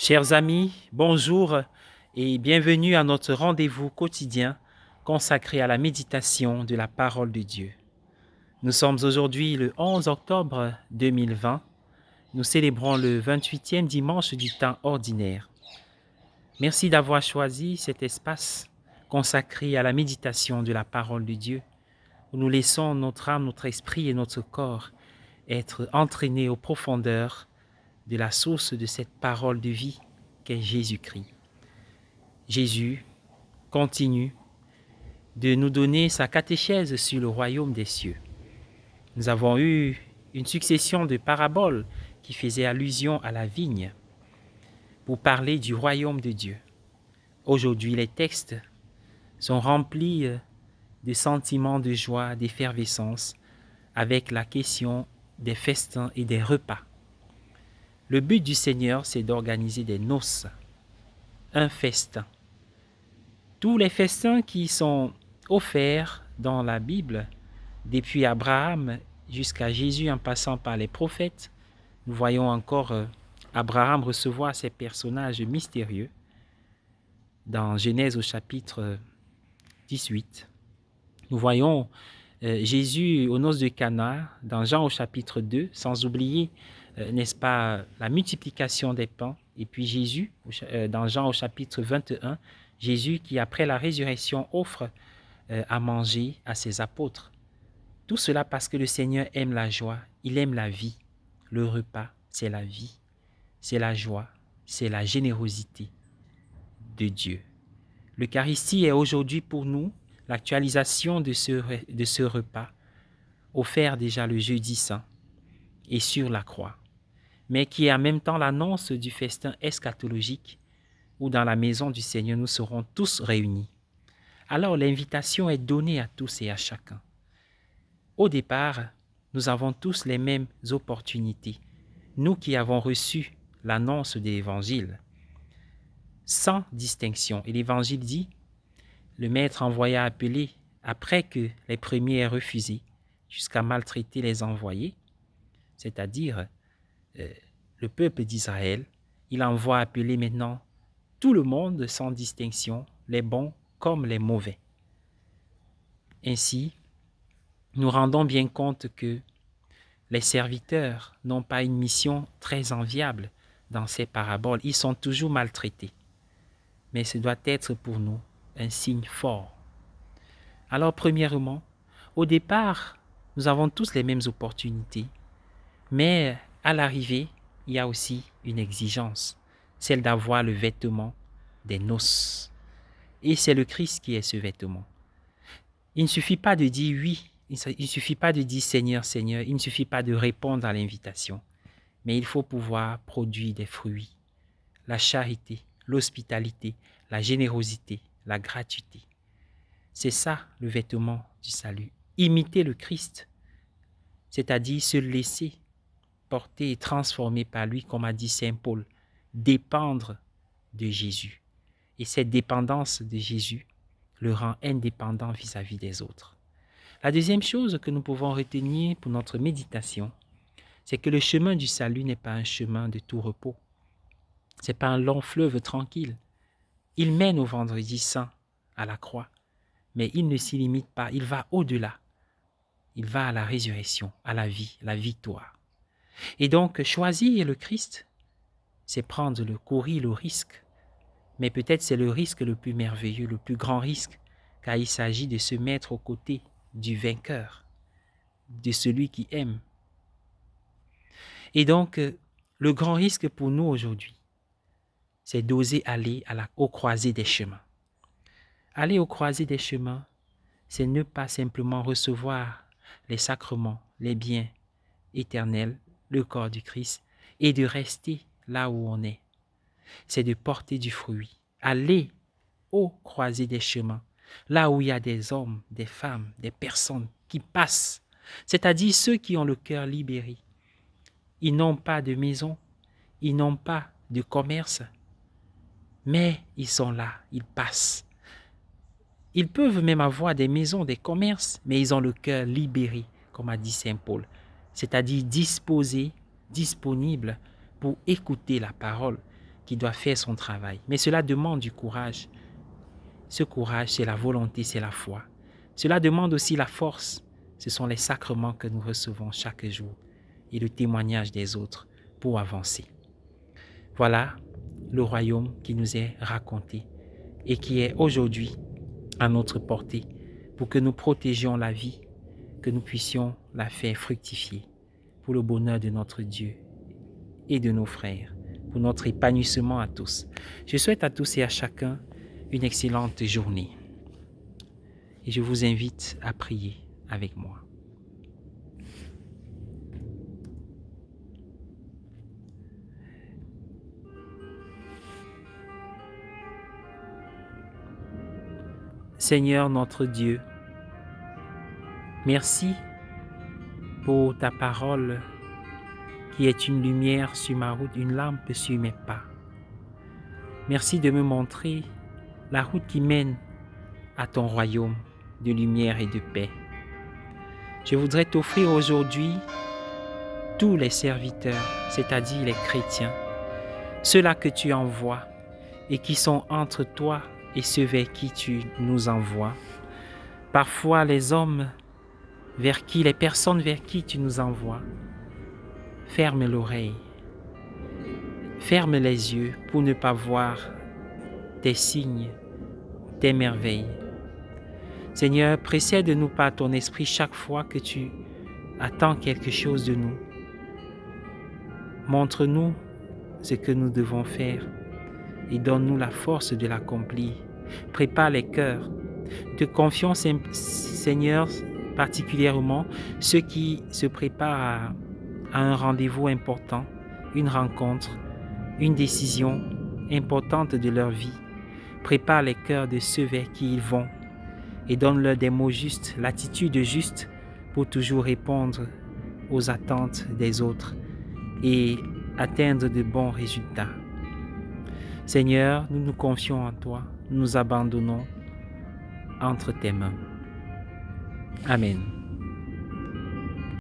Chers amis, bonjour et bienvenue à notre rendez-vous quotidien consacré à la méditation de la parole de Dieu. Nous sommes aujourd'hui le 11 octobre 2020. Nous célébrons le 28e dimanche du temps ordinaire. Merci d'avoir choisi cet espace consacré à la méditation de la parole de Dieu, où nous laissons notre âme, notre esprit et notre corps être entraînés aux profondeurs de la source de cette parole de vie qu'est Jésus-Christ. Jésus continue de nous donner sa catéchèse sur le royaume des cieux. Nous avons eu une succession de paraboles qui faisaient allusion à la vigne pour parler du royaume de Dieu. Aujourd'hui, les textes sont remplis de sentiments de joie, d'effervescence avec la question des festins et des repas. Le but du Seigneur, c'est d'organiser des noces, un festin. Tous les festins qui sont offerts dans la Bible, depuis Abraham jusqu'à Jésus en passant par les prophètes, nous voyons encore Abraham recevoir ces personnages mystérieux dans Genèse au chapitre 18. Nous voyons Jésus aux noces de Cana dans Jean au chapitre 2, sans oublier, n'est-ce pas, la multiplication des pains. Et puis Jésus, dans Jean au chapitre 21, Jésus qui, après la résurrection, offre à manger à ses apôtres. Tout cela parce que le Seigneur aime la joie, il aime la vie. Le repas, c'est la vie, c'est la joie, c'est la générosité de Dieu. L'Eucharistie est aujourd'hui pour nous l'actualisation de ce repas, offert déjà le jeudi saint et sur la croix, mais qui est en même temps l'annonce du festin eschatologique où dans la maison du Seigneur nous serons tous réunis. Alors l'invitation est donnée à tous et à chacun. Au départ, nous avons tous les mêmes opportunités, nous qui avons reçu l'annonce de l'Évangile, sans distinction. Et l'Évangile dit, le Maître envoya appeler, après que les premiers aient refusé, jusqu'à maltraiter les envoyés, c'est-à-dire le peuple d'Israël. Il envoie appeler maintenant tout le monde sans distinction, les bons comme les mauvais. Ainsi, nous rendons bien compte que les serviteurs n'ont pas une mission très enviable dans ces paraboles. Ils sont toujours maltraités. Mais ce doit être pour nous un signe fort. Alors, premièrement, au départ, nous avons tous les mêmes opportunités. Mais à l'arrivée, il y a aussi une exigence, celle d'avoir le vêtement des noces. Et c'est le Christ qui est ce vêtement. Il ne suffit pas de dire oui, il ne suffit pas de dire Seigneur, Seigneur, il ne suffit pas de répondre à l'invitation, mais il faut pouvoir produire des fruits, la charité, l'hospitalité, la générosité, la gratuité. C'est ça le vêtement du salut. Imiter le Christ, c'est-à-dire se laisser porter et transformer par lui, comme a dit Saint Paul, dépendre de Jésus. Et cette dépendance de Jésus le rend indépendant vis-à-vis des autres. La deuxième chose que nous pouvons retenir pour notre méditation, c'est que le chemin du salut n'est pas un chemin de tout repos. Ce n'est pas un long fleuve tranquille. Il mène au vendredi saint, à la croix, mais il ne s'y limite pas, il va au-delà. Il va à la résurrection, à la vie, la victoire. Et donc, choisir le Christ, c'est courir le risque. Mais peut-être c'est le risque le plus merveilleux, le plus grand risque, car il s'agit de se mettre aux côtés du vainqueur, de celui qui aime. Et donc, le grand risque pour nous aujourd'hui, c'est d'oser aller aux croisées des chemins. Aller aux croisées des chemins, c'est ne pas simplement recevoir les sacrements, les biens éternels, le corps du Christ, et de rester là où on est. C'est de porter du fruit. Aller aux croisées des chemins, là où il y a des hommes, des femmes, des personnes qui passent, c'est-à-dire ceux qui ont le cœur libéré. Ils n'ont pas de maison, ils n'ont pas de commerce, mais ils sont là, ils passent. Ils peuvent même avoir des maisons, des commerces, mais ils ont le cœur libéré, comme a dit Saint Paul, c'est-à-dire disposés, disponibles pour écouter la parole qui doit faire son travail. Mais cela demande du courage. Ce courage, c'est la volonté, c'est la foi. Cela demande aussi la force. Ce sont les sacrements que nous recevons chaque jour et le témoignage des autres pour avancer. Voilà le royaume qui nous est raconté et qui est aujourd'hui à notre portée pour que nous protégions la vie, que nous puissions la faire fructifier pour le bonheur de notre Dieu et de nos frères, pour notre épanouissement à tous. Je souhaite à tous et à chacun une excellente journée et je vous invite à prier avec moi. Seigneur notre Dieu, merci pour ta parole qui est une lumière sur ma route, une lampe sur mes pas. Merci de me montrer la route qui mène à ton royaume de lumière et de paix. Je voudrais t'offrir aujourd'hui tous les serviteurs, c'est-à-dire les chrétiens, ceux-là que tu envoies et qui sont entre toi et ceux vers qui tu nous envoies. Parfois les hommes les personnes vers qui tu nous envoies, ferme l'oreille, ferme les yeux pour ne pas voir tes signes, tes merveilles. Seigneur, précède-nous par ton esprit chaque fois que tu attends quelque chose de nous. Montre-nous ce que nous devons faire et donne-nous la force de l'accomplir. Prépare les cœurs. Te confions, Seigneur, particulièrement ceux qui se préparent à un rendez-vous important, une rencontre, une décision importante de leur vie. Prépare les cœurs de ceux vers qui ils vont et donne-leur des mots justes, l'attitude juste pour toujours répondre aux attentes des autres et atteindre de bons résultats. Seigneur, nous nous confions en toi, nous nous abandonnons entre tes mains. Amen.